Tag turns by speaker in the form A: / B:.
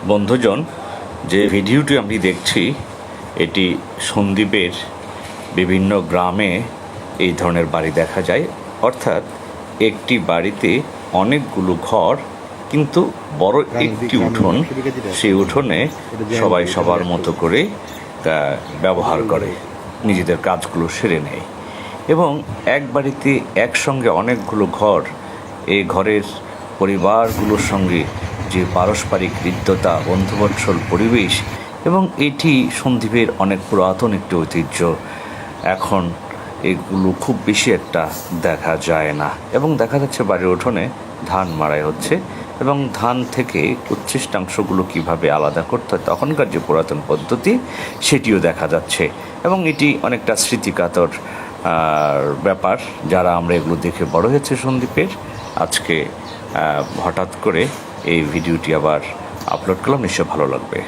A: বন্ধুজন, যে ভিডিওটি আমি দেখছি এটি সন্দ্বীপের বিভিন্ন গ্রামে এই ধরনের বাড়ি দেখা যায়। অর্থাৎ একটি বাড়িতে অনেকগুলো ঘর, কিন্তু বড় একটি উঠোন। সেই উঠোনে সবাই সবার মতো করে ব্যবহার করে, নিজেদের কাজগুলো সেরে নেয়। এবং এক বাড়িতে একসঙ্গে অনেকগুলো ঘর, এই ঘরের পরিবারগুলোর সঙ্গে যে পারস্পরিক হৃদ্যতা, বন্ধুবৎসল পরিবেশ, এবং এটি সন্দ্বীপের অনেক পুরাতন একটি ঐতিহ্য। এখন এগুলো খুব বেশি একটা দেখা যায় না, এবং দেখা যাচ্ছে বাড়ির উঠোনে ধান মাড়াই হচ্ছে, এবং ধান থেকে উচ্ছিষ্টাংশগুলো কীভাবে আলাদা করতে হয় তখনকার যে পুরাতন পদ্ধতি সেটিও দেখা যাচ্ছে। এবং এটি অনেকটা স্মৃতিকাতর ব্যাপার। যারা আমরা এগুলো দেখে বড় হয়েছে সন্দ্বীপের, আজকে হঠাৎ করে এই ভিডিওটি আবার আপলোড করলাম, নিশ্চয় ভালো লাগবে।